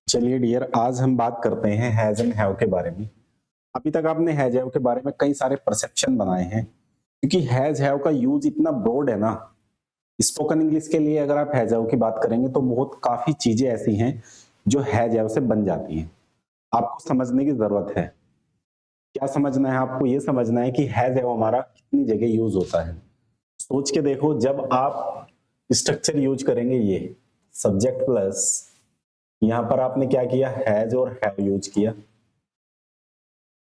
चलिए डियर, आज हम बात करते हैं हैज एंड हैव के बारे में। अभी तक आपने हैज हैव के बारे में कई सारे परसेप्शन बनाए हैं, क्योंकि हैज हैव का यूज इतना ब्रॉड है ना। स्पोकन इंग्लिश के लिए अगर आप हैज हैव की बात करेंगे तो बहुत काफी चीजें ऐसी हैं जो हैज हैव से बन जाती हैं। आपको समझने की जरूरत है। क्या समझना है आपको? ये समझना है कि हैज हैव हमारा कितनी जगह यूज होता है। सोच के देखो, जब आप स्ट्रक्चर यूज करेंगे, ये सब्जेक्ट प्लस यहां पर आपने क्या किया, हैज और हैव यूज किया,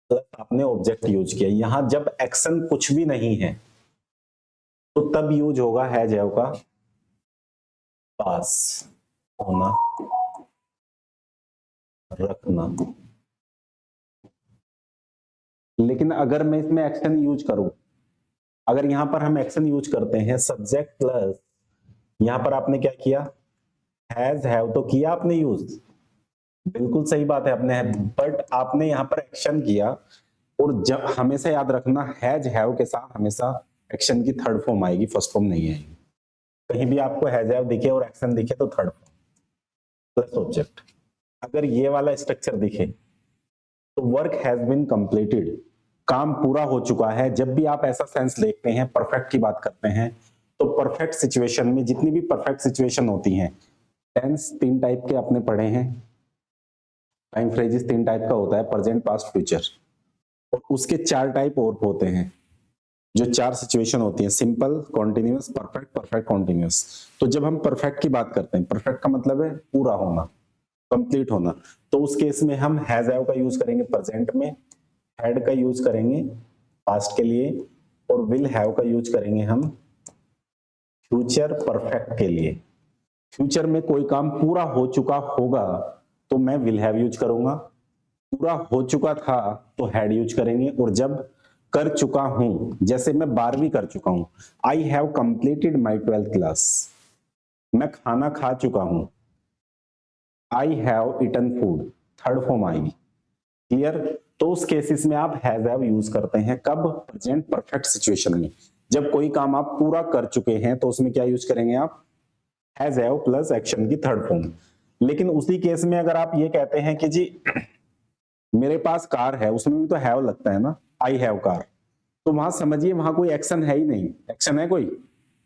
प्लस आपने ऑब्जेक्ट यूज किया। यहां जब एक्शन कुछ भी नहीं है तो तब यूज होगा हैज हैव का पास, होना, रखना। लेकिन अगर मैं इसमें एक्शन यूज करूं, अगर यहां पर हम एक्शन यूज करते हैं सब्जेक्ट प्लस, यहां पर आपने क्या किया, हैज हैव तो किया आपने यूज, बिल्कुल सही बात है आपने, बट आपने यहां पर एक्शन किया। और जब हमेशा याद रखना, हैज हैव के साथ हमेशा एक्शन की थर्ड फॉर्म आएगी, फर्स्ट फॉर्म नहीं आएगी। कहीं भी आपको हैज हैव दिखे और एक्शन दिखे तो थर्ड फॉर्म प्लस ऑब्जेक्ट। अगर ये वाला स्ट्रक्चर दिखे तो वर्क हैज बीन कंप्लीटेड, काम पूरा हो चुका है। जब भी आप ऐसा सेंस देखते हैं, परफेक्ट की बात करते हैं, तो परफेक्ट सिचुएशन में जितनी भी परफेक्ट सिचुएशन होती हैं, टेंस तीन टाइप के आपने पढ़े हैं, टाइम फ्रेजेस तीन टाइप का होता है, प्रेजेंट, पास्ट, फ्यूचर, और उसके चार टाइप और होते हैं। जो चार सिचुएशन होती है, simple, continuous, perfect, perfect continuous. तो जब हम परफेक्ट की बात करते हैं, परफेक्ट का मतलब है पूरा होना, कंप्लीट होना, तो उस केस में हम हैज हैव का यूज करेंगे प्रेजेंट में, हैड का यूज करेंगे पास्ट के लिए, और विल हैव का यूज करेंगे हम फ्यूचर परफेक्ट के लिए। फ्यूचर में कोई काम पूरा हो चुका होगा तो मैं विल हैव यूज करूंगा, पूरा हो चुका था तो हैड यूज करेंगे, और जब कर चुका हूं, जैसे मैं 12वीं कर चुका हूं, I have completed my 12th class, मैं खाना खा चुका हूं, I have eaten food, third form आएगी। क्लियर? तो उस केसेस में आप हैज हैव यूज करते हैं, कब? प्रेजेंट परफेक्ट सिचुएशन में। जब कोई काम आप पूरा कर चुके हैं तो उसमें क्या यूज करेंगे आप, हैज हैव प्लस एक्शन की थर्ड फॉर्म। लेकिन उसी केस में अगर आप ये कहते हैं कि जी मेरे पास कार है, उसमें भी तो हैव लगता है ना, आई हैव कार, तो वहां समझिए वहां कोई एक्शन है ही नहीं। एक्शन है कोई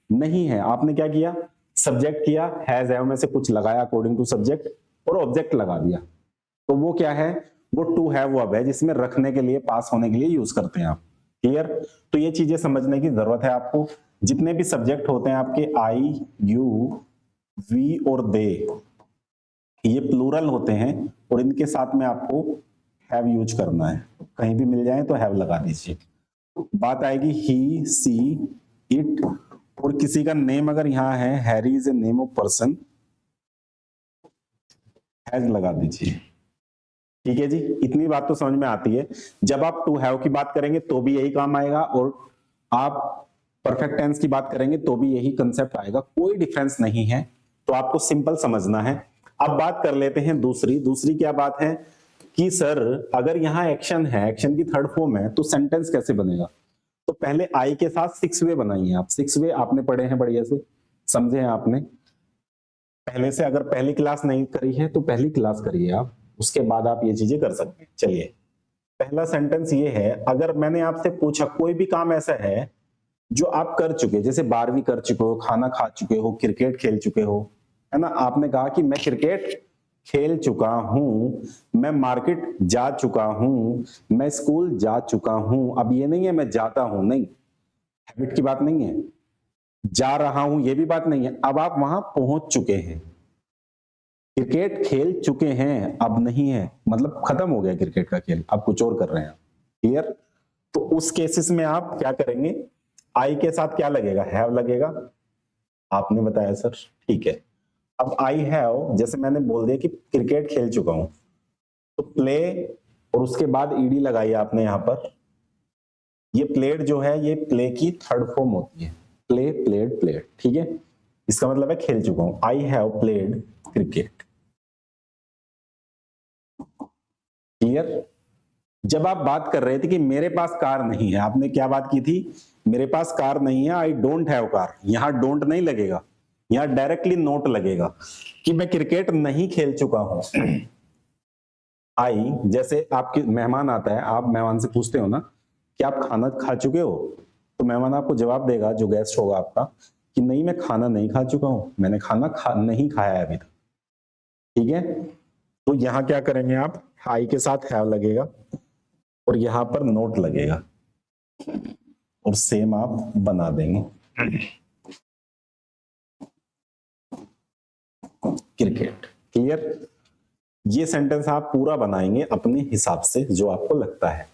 नहीं है। आपने क्या किया, सब्जेक्ट किया, हैज हैव में से कुछ लगाया अकॉर्डिंग टू सब्जेक्ट, और ऑब्जेक्ट लगा दिया। तो वो क्या है, वो टू हैव वर्ब है, जिसमें रखने के लिए, पास होने के लिए यूज करते हैं आप। क्लियर? तो ये चीजें समझने की जरूरत है आपको। जितने भी सब्जेक्ट होते हैं आपके, आई, यू, वी और दे, ये प्लूरल होते हैं, और इनके साथ में आपको हैव यूज करना है। कहीं भी मिल जाए तो हैव लगा दीजिए। बात आएगी ही, सी, इट, और किसी का नेम अगर यहां है, Harry is a name of person, has लगा दीजिए। ठीक है जी, इतनी बात तो समझ में आती है। जब आप टू हैव की बात करेंगे तो भी यही काम आएगा, और आप परफेक्ट टेंस की बात करेंगे तो भी यही कंसेप्ट आएगा, कोई डिफरेंस नहीं है। तो आपको सिंपल समझना है। अब बात कर लेते हैं दूसरी। दूसरी क्या बात है कि सर अगर यहां एक्शन है, एक्शन की थर्ड फॉर्म है, तो सेंटेंस कैसे बनेगा? तो पहले आई के साथ 6 वे बनाइए आप। 6 वे आपने पढ़े हैं, बढ़िया से समझे हैं आपने पहले से। अगर पहली क्लास नहीं करी है तो पहली क्लास करिए आप, उसके बाद आप ये चीजें कर सकते हैं। चलिए, पहला सेंटेंस ये है, अगर मैंने आपसे पूछा कोई भी काम ऐसा है जो आप कर चुके, जैसे 12वीं कर चुके हो, खाना खा चुके हो, क्रिकेट खेल चुके हो, है ना, आपने कहा कि मैं क्रिकेट खेल चुका हूं, मैं मार्केट जा चुका हूं, मैं स्कूल जा चुका हूं। अब ये नहीं है मैं जाता हूं, नहीं, हैबिट की बात नहीं है। जा रहा हूं ये भी बात नहीं है। अब आप वहां पहुंच चुके हैं, क्रिकेट खेल चुके हैं, अब नहीं है, मतलब खत्म हो गया क्रिकेट का खेल, आप कुछ और कर रहे हैं। क्लियर? तो उस केसेस में आप क्या करेंगे, आई के साथ क्या लगेगा, हैव लगेगा। आपने बताया सर, ठीक है। अब आई हैव, जैसे मैंने बोल दिया कि क्रिकेट खेल चुका हूं, तो प्ले, और उसके बाद ईडी लगाई आपने यहां पर। ये प्लेड जो है, ये प्ले की थर्ड फॉर्म होती है, प्ले, प्लेड, प्लेड। ठीक है, इसका मतलब है खेल चुका हूं। I have played cricket. Clear? जब आप बात कर रहे थे कि मेरे पास कार नहीं है, आपने क्या बात की थी, मेरे पास कार नहीं है, आई डोंट हैव कार, यहां डोंट नहीं लगेगा, यहां डायरेक्टली नोट लगेगा कि मैं क्रिकेट नहीं खेल चुका हूं। आई, जैसे आपके मेहमान आता है, आप मेहमान से पूछते हो ना कि आप खाना खा चुके हो, तो मेहमान आपको जवाब देगा, जो गेस्ट होगा आपका, कि नहीं मैं खाना नहीं खा चुका हूं, मैंने खाना नहीं खाया है अभी तक। ठीक है, तो यहां क्या करेंगे आप, आई के साथ हैव लगेगा और यहां पर नोट लगेगा और सेम आप बना देंगे क्रिकेट। क्लियर? ये सेंटेंस आप पूरा बनाएंगे अपने हिसाब से जो आपको लगता है।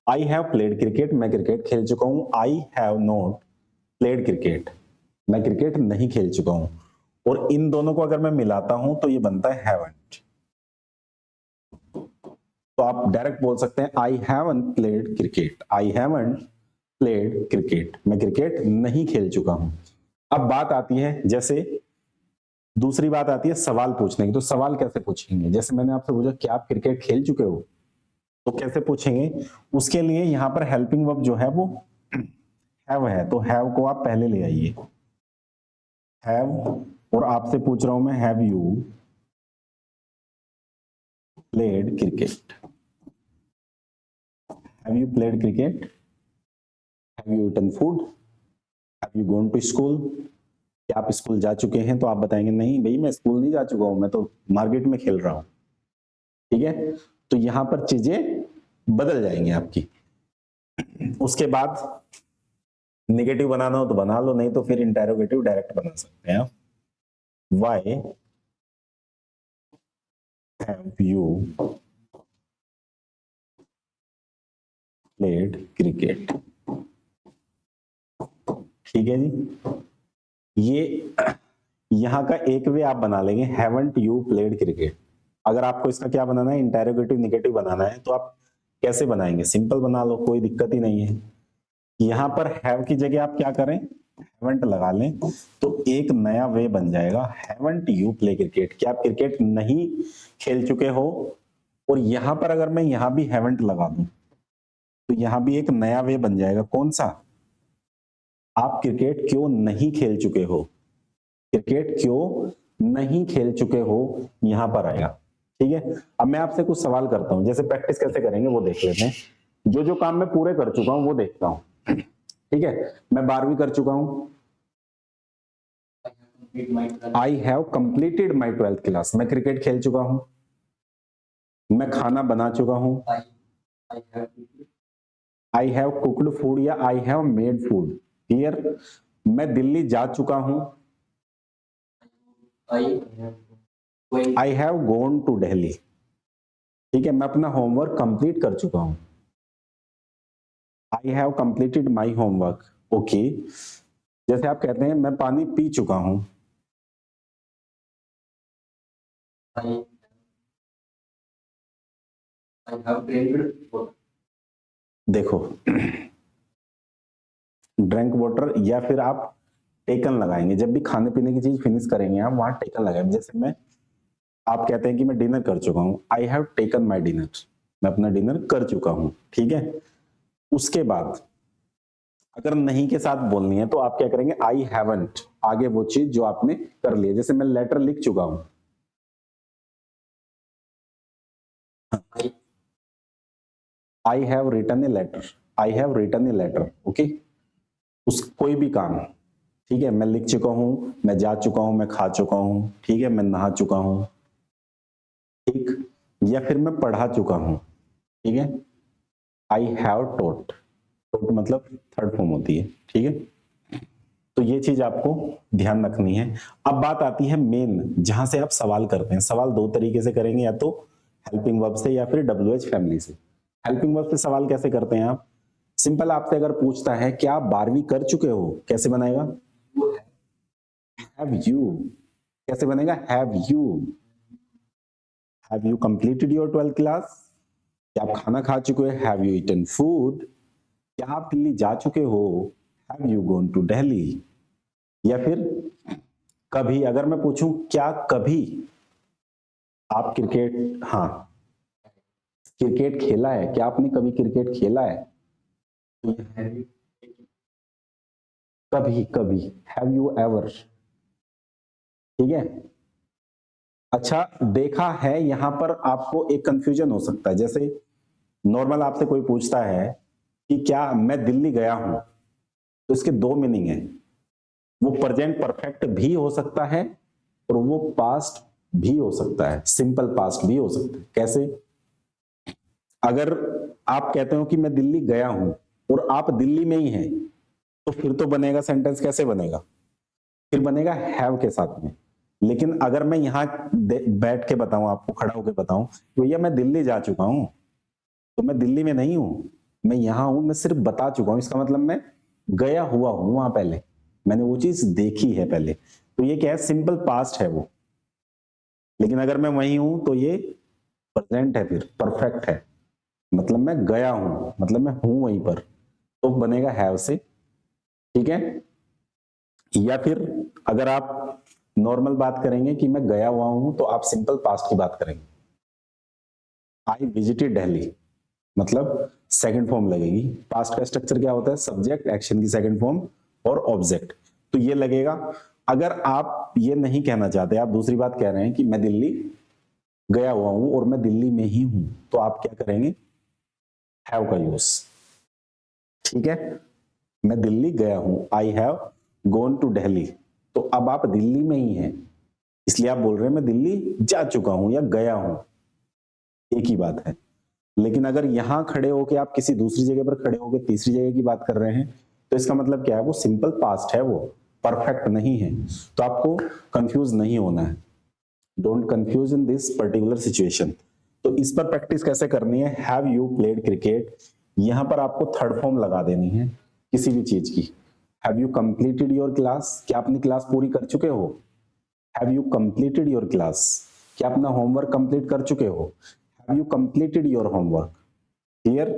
आई हैव प्लेड क्रिकेट, मैं क्रिकेट खेल चुका हूं। I have not played cricket, मैं क्रिकेट नहीं खेल चुका हूं। और इन दोनों को अगर मैं मिलाता हूं तो ये बनता है हैवंट। तो आप डायरेक्ट बोल सकते हैं I haven't played cricket, I haven't played cricket, मैं क्रिकेट नहीं खेल चुका हूं। अब बात आती है, जैसे दूसरी बात आती है सवाल पूछने की। तो सवाल कैसे पूछेंगे? जैसे मैंने आपसे पूछा क्या आप क्रिकेट खेल चुके हो, तो कैसे पूछेंगे? उसके लिए यहां पर हेल्पिंग वर्ब जो है वो हैव है, तो हैव को आप पहले ले आइए, हैव। और आपसे पूछ रहा हूं मैं, have you played cricket, have you played cricket, have you eaten food, have you gone to school, क्या आप स्कूल जा चुके हैं? तो आप बताएंगे नहीं भाई मैं स्कूल नहीं जा चुका हूं, मैं तो मार्केट में खेल रहा हूं। ठीक है, तो यहां पर चीजें बदल जाएंगी आपकी। उसके बाद नेगेटिव बनाना हो तो बना लो, नहीं तो फिर इंटेरोगेटिव डायरेक्ट बना सकते हैं आप। Why have you played cricket? ठीक है जी, ये यहां का एक वे आप बना लेंगे, हैवंट यू प्लेड क्रिकेट। अगर आपको इसका क्या बनाना है, इंटेरोगेटिव नेगेटिव बनाना है, तो आप कैसे बनाएंगे? सिंपल बना लो, कोई दिक्कत ही नहीं है। यहां पर हैव की जगह आप क्या करें, हैवंट लगा लें, तो एक नया वे बन जाएगा, हैवंट यू प्ले क्रिकेट, क्या आप क्रिकेट नहीं खेल चुके हो? और यहां पर अगर मैं यहां भी हैवंट लगा दूं तो यहां भी एक नया वे बन जाएगा, कौन सा? आप क्रिकेट क्यों नहीं खेल चुके हो, क्रिकेट क्यों नहीं खेल चुके हो, यहां पर आएगा। ठीक है, अब मैं आपसे कुछ सवाल करता हूं, जैसे प्रैक्टिस कैसे करेंगे वो देख लेते हैं। जो जो काम मैं पूरे कर चुका हूं वो देखता हूं। ठीक है, मैं 12वीं कर चुका हूं, I have completed my 12th class, मैं क्रिकेट खेल चुका हूं, मैं खाना बना चुका हूं, आई हैव कुक्ड फूड या I have made food. Clear? मैं दिल्ली जा चुका हूं, I have gone to Delhi. ठीक है, मैं अपना होमवर्क कंप्लीट कर चुका हूं, I have completed my homework. Okay, जैसे आप कहते हैं मैं पानी पी चुका हूं, देखो ड्रिंक वाटर, या फिर आप टेकन लगाएंगे, जब भी खाने पीने की चीज फिनिश करेंगे आप वहां टेकन लगाएंगे। जैसे मैं, आप कहते हैं कि मैं डिनर कर चुका हूं, I have taken my dinner, मैं अपना डिनर कर चुका हूं। ठीक है, उसके बाद अगर नहीं के साथ बोलनी है तो आप क्या करेंगे, आई हैवंट, आगे वो चीज जो आपने कर ली है। जैसे मैं लेटर लिख चुका हूं, I have written a letter, I have written a letter. Okay, उस कोई भी काम, ठीक है, मैं लिख चुका हूं, मैं जा चुका हूं, मैं खा चुका हूं, ठीक है, मैं नहा चुका हूं, ठीक, या फिर मैं पढ़ा चुका हूं। ठीक है, आई हैव टॉट, टॉट मतलब थर्ड फॉर्म होती है। ठीक है, तो ये चीज आपको ध्यान रखनी है। अब बात आती है मेन, जहां से आप सवाल करते हैं। सवाल दो तरीके से करेंगे, या तो हेल्पिंग वर्ब से या फिर WH फैमिली से। हेल्पिंग वर्ब से सवाल कैसे करते हैं आप? सिंपल, आपसे अगर पूछता है क्या आप 12वीं कर चुके हो, कैसे बनेगा? Have you. कैसे बनेगा? Have you. Have you completed your 12th class? क्या आप खाना खा चुके हो? Have you eaten food? क्या आप दिल्ली जा चुके हो? Have you gone to Delhi? या फिर कभी, अगर मैं पूछूं क्या कभी आप क्रिकेट, हाँ, क्रिकेट खेला है, क्या आपने कभी क्रिकेट खेला है? कभी कभी, हैव यू एवर? ठीक है। अच्छा, देखा है, यहां पर आपको एक कंफ्यूजन हो सकता है। जैसे नॉर्मल आपसे कोई पूछता है कि क्या मैं दिल्ली गया हूं, तो इसके दो मीनिंग है। वो प्रेजेंट परफेक्ट भी हो सकता है और वो पास्ट भी हो सकता है, सिंपल पास्ट भी हो सकता है। कैसे? अगर आप कहते हो कि मैं दिल्ली गया हूं और आप दिल्ली में ही हैं, तो फिर तो बनेगा सेंटेंस, कैसे बनेगा? फिर बनेगा हैव के साथ में। लेकिन अगर मैं यहां बैठ के बताऊं, आपको खड़ा होकर बताऊं, भैया मैं दिल्ली जा चुका हूं, तो मैं दिल्ली में नहीं हूं, मैं यहां हूं, मैं सिर्फ बता चुका हूं, इसका मतलब मैं गया हुआ हूं वहां, पहले मैंने वो चीज देखी है पहले। तो ये क्या है? सिंपल पास्ट है वो। लेकिन अगर मैं वहीं हूं तो ये प्रेजेंट है, फिर परफेक्ट है, मतलब मैं गया हूं, मतलब मैं हूं वहीं पर, तो बनेगा हैव से। ठीक है। या फिर अगर आप नॉर्मल बात करेंगे कि मैं गया हुआ हूं, तो आप सिंपल पास्ट की बात करेंगे। आई विजिटेड दिल्ली, मतलब सेकंड फॉर्म लगेगी। पास्ट का स्ट्रक्चर क्या होता है? सब्जेक्ट, एक्शन की सेकंड फॉर्म और ऑब्जेक्ट, तो ये लगेगा। अगर आप ये नहीं कहना चाहते, आप दूसरी बात कह रहे हैं कि मैं दिल्ली गया हुआ हूं और मैं दिल्ली में ही हूं, तो आप क्या करेंगे? हैव का यूज। ठीक है। मैं दिल्ली गया हूं, I have gone to Delhi, तो अब आप दिल्ली में ही हैं, इसलिए आप बोल रहे हैं मैं दिल्ली जा चुका हूं या गया हूं, एक ही बात है। लेकिन अगर यहां खड़े होके आप किसी दूसरी जगह पर खड़े होकर तीसरी जगह की बात कर रहे हैं, तो इसका मतलब क्या है? वो सिंपल पास्ट है, वो परफेक्ट नहीं है। तो आपको कंफ्यूज नहीं होना है। Don't confuse in this particular situation. तो इस पर प्रैक्टिस कैसे करनी है? हैव यू प्लेड क्रिकेट, यहां पर आपको थर्ड फॉर्म लगा देनी है किसी भी चीज की। Have you completed your class, क्या अपनी क्लास पूरी कर चुके हो? Have you completed your class, क्या अपना होमवर्क कंप्लीट कर चुके हो? Have you completed your homework? Clear?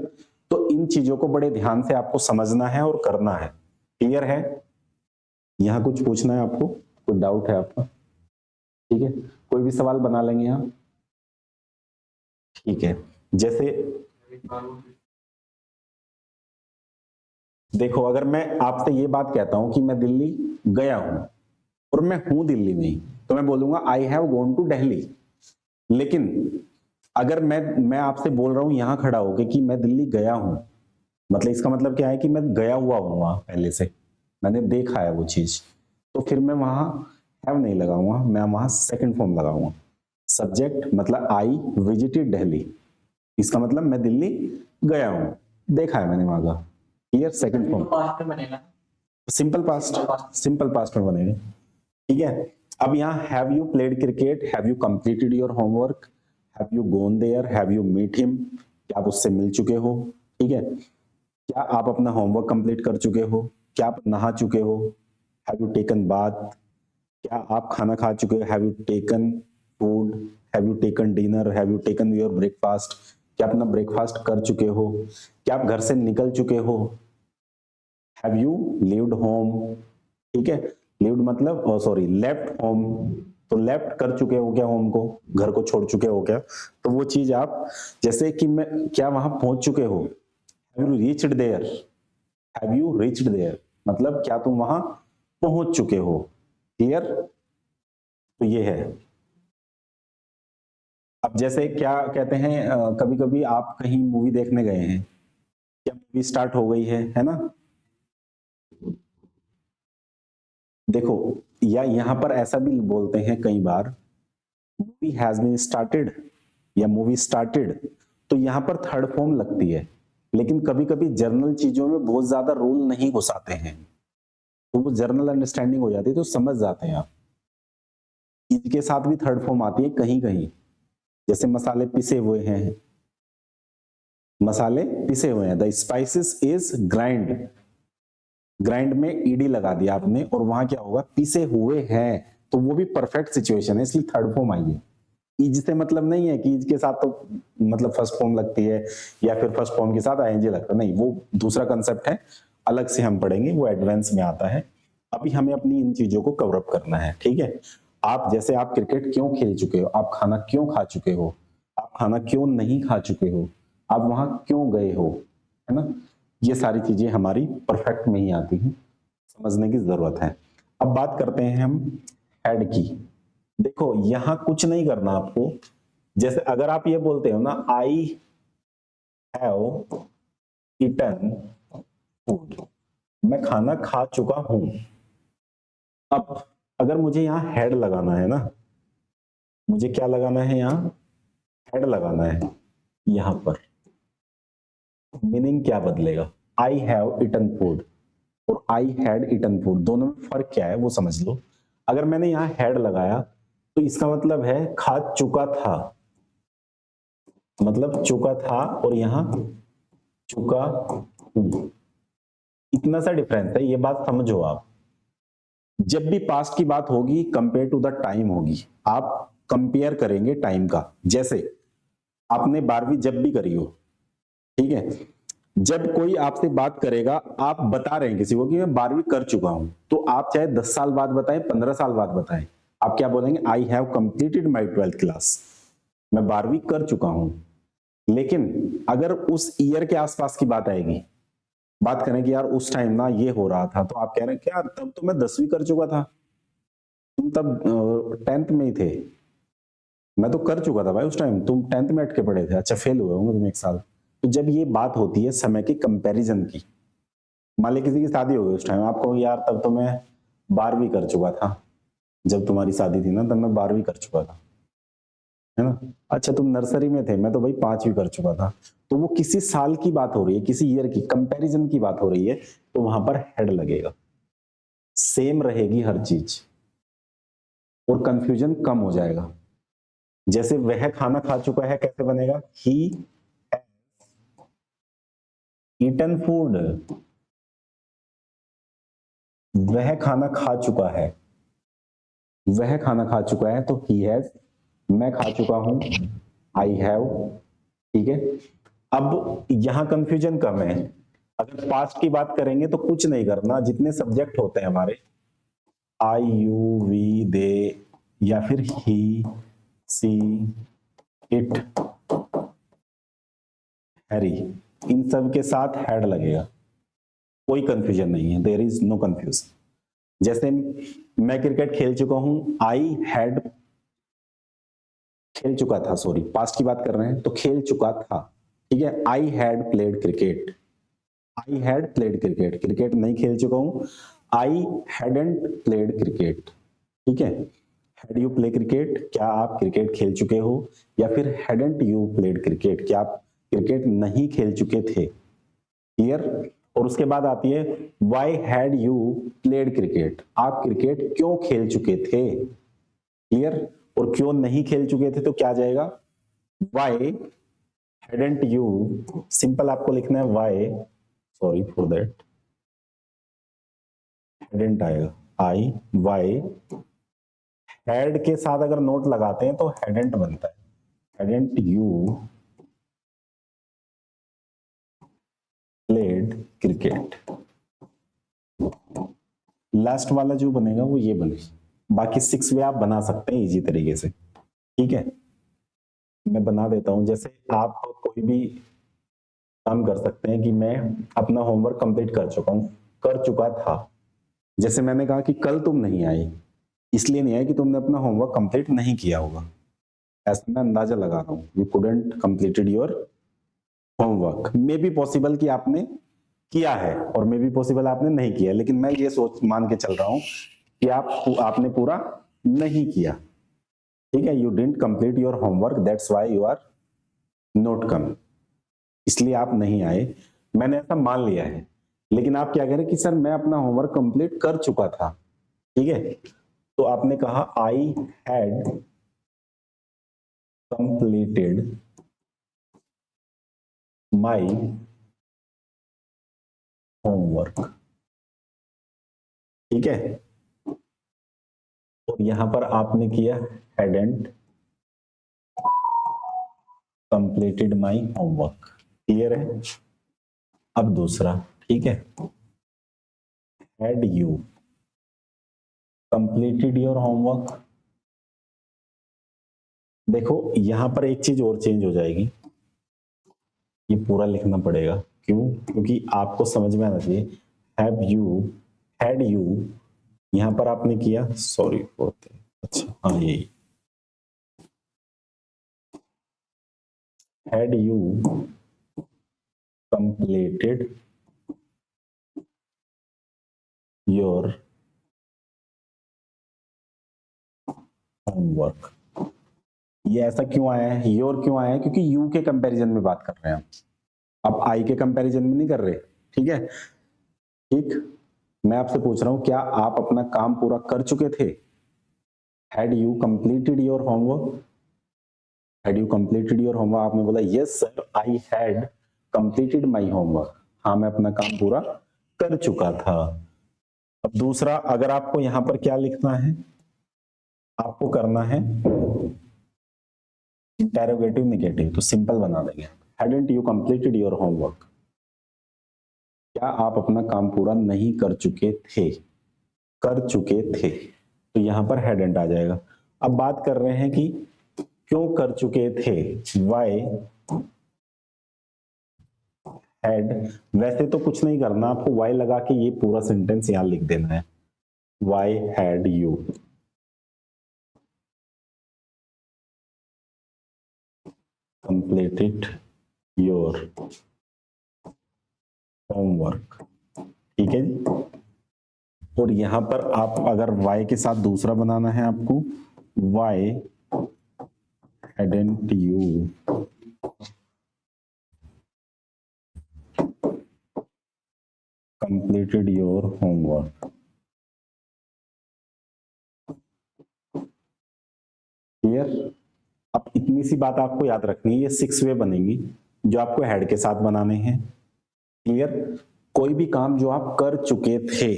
तो इन चीजों को बड़े ध्यान से आपको समझना है और करना है। क्लियर है? यहां कुछ पूछना है आपको? कोई डाउट है आपका? ठीक है, कोई भी सवाल बना लेंगे आप। ठीक है। जैसे देखो, अगर मैं आपसे ये बात कहता हूं कि मैं दिल्ली गया हूं और मैं हूं दिल्ली में ही, तो मैं बोलूंगा I have gone to Delhi. लेकिन अगर मैं आपसे बोल रहा हूं यहां खड़ा होके कि मैं दिल्ली गया हूं, मतलब इसका मतलब क्या है कि मैं गया हुआ हूं वहां, पहले से मैंने देखा है वो चीज, तो फिर मैं वहां हैव नहीं लगाऊंगा, मैं वहां सेकंड फॉर्म लगाऊंगा। सब्जेक्ट मतलब आई विजिटेड दिल्ली, इसका मतलब मैं दिल्ली गया हूं, देखा है मैंने वहां का। क्लियर? सेकंड फॉर्म पास्ट में बनेगा, सिंपल पास्ट, सिंपल पास्ट में बनेगा। ठीक है। अब यहाँ have you played cricket, have you completed your homework, have you gone there, have you meet him, क्या आप उससे मिल चुके हो? ठीक है। क्या आप अपना होमवर्क कंप्लीट कर चुके हो? क्या आप नहा चुके हो? हैव यू टेकन बाथ, क्या आप खाना खा चुके हो? Have you taken food, have you taken dinner, have you taken your breakfast, क्या अपना ब्रेकफास्ट कर चुके हो? क्या आप घर से निकल चुके हो? Have you lived home? ठीक है। लिव्ड मतलब सॉरी लेफ्ट होम, तो लेफ्ट कर चुके हो क्या होम को, घर को छोड़ चुके हो क्या? तो वो चीज आप, जैसे कि मैं, क्या वहां पहुंच चुके हो? Have you reached there, have you reached there मतलब क्या तुम वहां पहुंच चुके हो? क्लियर? तो ये है। अब जैसे क्या कहते हैं, कभी कभी आप कहीं मूवी देखने गए हैं, क्या मूवी स्टार्ट हो गई है ना? देखो, या यहां पर ऐसा भी बोलते हैं कई बार, मूवी हैज बीन स्टार्टेड या मूवी स्टार्टेड, तो यहां पर थर्ड फॉर्म लगती है। लेकिन कभी कभी जर्नल चीजों में बहुत ज्यादा रूल नहीं घुसाते हैं, तो वो जर्नल अंडरस्टैंडिंग हो जाती है, तो समझ जाते हैं आप। इसके साथ भी थर्ड फॉर्म आती है कहीं कहीं, जैसे मसाले पिसे हुए हैं, मसाले पिसे हुए हैं, the spices is grind, grind में ईडी लगा दिया आपने, और वहां क्या होगा? पिसे हुए हैं, तो वो भी परफेक्ट सिचुएशन है, इसलिए थर्ड फॉर्म आई है। ईज से मतलब नहीं है कि ईज के साथ तो मतलब फर्स्ट फॉर्म लगती है, या फिर फर्स्ट फॉर्म के साथ आईएनजी लगता है, नहीं, वो दूसरा कंसेप्ट है, अलग से हम पढ़ेंगे, वो एडवांस में आता है। अभी हमें अपनी इन चीजों को कवर अप करना है। ठीक है। आप जैसे, आप क्रिकेट क्यों खेल चुके हो? आप खाना क्यों खा चुके हो? आप खाना क्यों नहीं खा चुके हो? आप वहां क्यों गए हो? है ना? ये सारी चीजें हमारी परफेक्ट में ही आती हैं, समझने की जरूरत है। अब बात करते हैं हम हैड की। देखो यहां कुछ नहीं करना आपको। जैसे अगर आप ये बोलते हो ना आई हैव ईटन फूड, मैं खाना खा चुका हूं। अब अगर मुझे यहां हेड लगाना है ना, मुझे क्या लगाना है यहां, हेड लगाना है यहां पर। मीनिंग क्या बदलेगा, आई हैव ईटन फूड और आई हैड ईटन फूड, दोनों में फर्क क्या है वो समझ लो। अगर मैंने यहां हेड लगाया तो इसका मतलब है खा चुका था, मतलब चुका था, और यहां चुका हूं। इतना सा डिफरेंस है, ये बात समझो आप। जब भी पास्ट की बात होगी कंपेयर टू द टाइम होगी, आप कंपेयर करेंगे टाइम का। जैसे आपने 12वीं जब भी करी हो, ठीक है, जब कोई आपसे बात करेगा, आप बता रहे हैं किसी को कि मैं 12वीं कर चुका हूं, तो आप चाहे 10 साल बाद बताएं, 15 साल बाद बताएं, आप क्या बोलेंगे, आई have completed my 12th class, मैं 12वीं कर चुका हूं। लेकिन अगर उस ईयर के आसपास की बात आएगी, बात करें कि यार उस टाइम ना ये हो रहा था, तो आप कह रहे हैं क्या तब तो मैं 10वीं कर चुका था, तुम तब 10th में ही थे, मैं तो कर चुका था भाई उस टाइम, तुम 10th में अटके पड़े थे, अच्छा फेल हुए होंगे तुम 1 साल। तो जब ये बात होती है समय के कंपैरिजन की, मान ली किसी की शादी हो गई उस टाइम, आपको यार तब तो मैं 12वीं कर चुका था, जब तुम्हारी शादी थी ना तब मैं 12वीं कर चुका था, है ना, अच्छा तुम नर्सरी में थे, मैं तो भाई 5वीं कर चुका था। तो वो किसी साल की बात हो रही है, किसी ईयर की कंपैरिजन की बात हो रही है, तो वहां पर हेड लगेगा। सेम रहेगी हर चीज और कंफ्यूजन कम हो जाएगा। जैसे वह खाना खा चुका है कैसे बनेगा, ही ईटन फूड, वह खाना खा चुका है, वह खाना खा चुका है, तो ही हैज, मैं खा चुका हूं, आई हैव, ठीक है। अब यहां कंफ्यूजन कम है। अगर पास्ट की बात करेंगे तो कुछ नहीं करना, जितने सब्जेक्ट होते हैं हमारे, आई यू वी दे, या फिर ही सी इट हैरी, इन सब के साथ हैड लगेगा, कोई कंफ्यूजन नहीं है, देयर इज नो कंफ्यूजन। जैसे मैं क्रिकेट खेल चुका हूं, आई हैड, खेल चुका था, सॉरी पास्ट की बात कर रहे हैं तो खेल चुका था, ठीक है। I had played cricket, I had played cricket, cricket नहीं खेल चुका हूं, आई हैडंट प्लेड क्रिकेट, ठीक है। हैड यू प्ले क्रिकेट, क्या आप क्रिकेट खेल चुके हो, या फिर हैडंट यू प्लेड क्रिकेट, क्या आप क्रिकेट नहीं खेल चुके थे, क्लियर। और उसके बाद आती है why had you played cricket, आप क्रिकेट क्यों खेल चुके थे, क्लियर। और क्यों नहीं खेल चुके थे तो क्या जाएगा, वाई हैडंट यू, सिंपल आपको लिखना है why, sorry for that, hadn't आएगा, आई वाई, हैड के साथ अगर नोट लगाते हैं तो हैडंट बनता है, hadn't you played cricket. Last वाला जो बनेगा वो ये बनेगा। बाकी 6 वे आप बना सकते हैं इजी तरीके से, ठीक है। मैं बना देता हूं, जैसे आप कोई भी काम कर सकते हैं कि मैं अपना होमवर्क कंप्लीट कर चुका हूं, कर चुका था। जैसे मैंने कहा कि कल तुम नहीं आई, इसलिए नहीं आई कि तुमने अपना होमवर्क कंप्लीट नहीं किया होगा, ऐसा मैं अंदाजा लगा रहा हूं, you couldn't completed your homework. May be possible कि आपने किया है और मे बी पॉसिबल आपने नहीं किया, लेकिन मैं ये सोच मान के चल रहा हूं कि आपने पूरा नहीं किया, ठीक है। You didn't complete your homework, that's why you are not come, इसलिए आप नहीं आए, मैंने ऐसा मान लिया है। लेकिन आप क्या करें कि सर मैं अपना होमवर्क कंप्लीट कर चुका था, ठीक है, तो आपने कहा I had completed my homework, ठीक है। और यहां पर आपने किया hadn't completed my homework, clear है। अब दूसरा, ठीक है, had you completed your homework. देखो यहां पर एक चीज और चेंज हो जाएगी, ये पूरा लिखना पड़ेगा, क्यों, क्योंकि आपको समझ में आना चाहिए। हैव यू, हैड यू, यहां पर आपने किया, सॉरी फॉर दैट, अच्छा हाँ यही, had you completed your homework। ये ऐसा क्यों आया है, योर क्यों आया है, क्योंकि यू के कंपैरिजन में बात कर रहे हैं हम, आप आई के कंपैरिजन में नहीं कर रहे। ठीक है, ठीक, मैं आपसे पूछ रहा हूं क्या आप अपना काम पूरा कर चुके थे? Had you completed your homework? Had you completed your homework? आपने बोला yes sir I had completed my homework, हाँ मैं अपना काम पूरा कर चुका था। अब दूसरा, अगर आपको यहां पर क्या लिखना है, आपको करना है इंटेरोगेटिव नेगेटिव, तो सिंपल बना देंगे, hadn't you completed your homework, क्या आप अपना काम पूरा नहीं कर चुके थे, कर चुके थे, तो यहां पर हैडंट आ जाएगा। अब बात कर रहे हैं कि क्यों कर चुके थे, वाई हैड, वैसे तो कुछ नहीं करना, आपको वाई लगा के ये पूरा सेंटेंस यहां लिख देना है, why had you completed your homework। ठीक है जी, और यहां पर आप अगर y के साथ दूसरा बनाना है आपको, y hadn't you completed your homework। Clear? अब इतनी सी बात आपको याद रखनी है, ये 6 वे बनेंगी जो आपको हेड के साथ बनाने हैं। क्लियर? कोई भी काम जो आप कर चुके थे,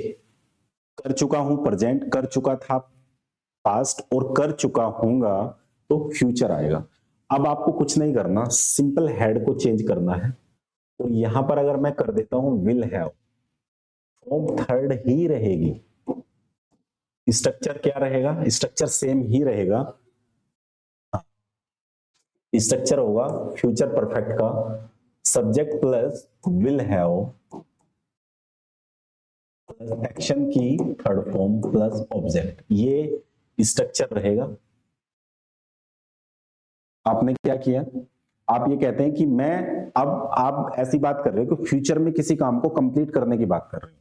कर चुका हूं प्रेजेंट, कर चुका था पास्ट, और कर चुका हूंगा तो फ्यूचर आएगा। अब आपको कुछ नहीं करना, सिंपल हेड को चेंज करना है, और यहां पर अगर मैं कर देता हूं विल हैव, फॉर्म थर्ड ही रहेगी, स्ट्रक्चर क्या रहेगा, स्ट्रक्चर सेम ही रहेगा, स्ट्रक्चर होगा फ्यूचर परफेक्ट का, subject plus will have plus action की थर्ड फॉर्म प्लस ऑब्जेक्ट, ये स्ट्रक्चर रहेगा। आपने क्या किया, आप ये कहते हैं कि मैं, अब आप ऐसी बात कर रहे हो कि फ्यूचर में किसी काम को कंप्लीट करने की बात कर रहे हो,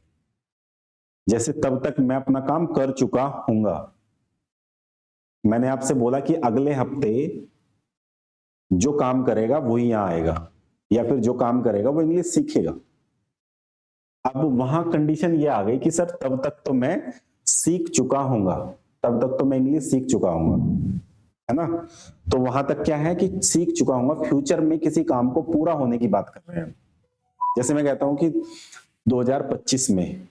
जैसे तब तक मैं अपना काम कर चुका हूंगा। मैंने आपसे बोला कि अगले हफ्ते जो काम करेगा वो ही यहां आएगा, या फिर जो काम करेगा वो इंग्लिश सीखेगा। अब वहां कंडीशन ये आ गई कि सर तब तक तो मैं सीख चुका हूंगा, तब तक तो मैं इंग्लिश सीख चुका हूंगा, है ना? तो वहां तक क्या है कि सीख चुका हूंगा, फ्यूचर में किसी काम को पूरा होने की बात कर रहे हैं। जैसे मैं कहता हूं कि 2025 में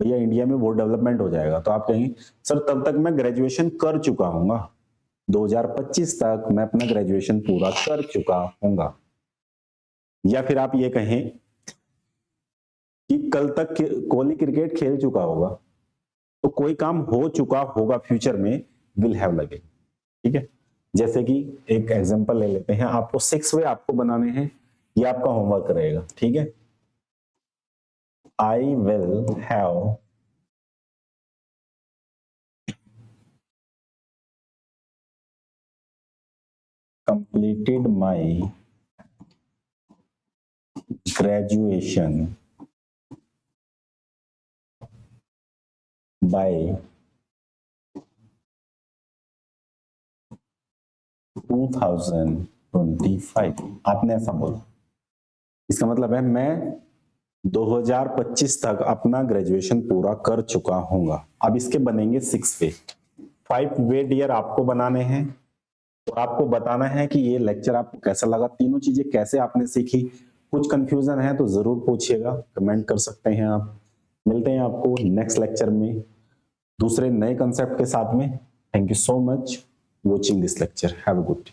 भैया इंडिया में बहुत डेवलपमेंट हो जाएगा, तो आप कहेंगे सर तब तक मैं ग्रेजुएशन कर चुका हूंगा, 2025 तक मैं अपना ग्रेजुएशन पूरा कर चुका हूंगा। या फिर आप ये कहें कि कल तक कोहली क्रिकेट खेल चुका होगा, तो कोई काम हो चुका होगा फ्यूचर में विल हैव लगे। ठीक है, जैसे कि एक एग्जांपल ले लेते हैं, आपको 6 वे आपको बनाने हैं, ये आपका होमवर्क रहेगा। ठीक है, I will have completed my graduation by 2025। आपने ऐसा बोला, इसका मतलब है मैं 2025 तक अपना ग्रेजुएशन पूरा कर चुका हूंगा। अब इसके बनेंगे 6 वे, 5 वे डियर आपको बनाने हैं, और आपको बताना है कि ये लेक्चर आपको कैसा लगा, तीनों चीजें कैसे आपने सीखी। कुछ कंफ्यूजन है तो जरूर पूछिएगा, कमेंट कर सकते हैं आप। मिलते हैं आपको नेक्स्ट लेक्चर में दूसरे नए कंसेप्ट के साथ में। Thank you so much watching this lecture, have a good day.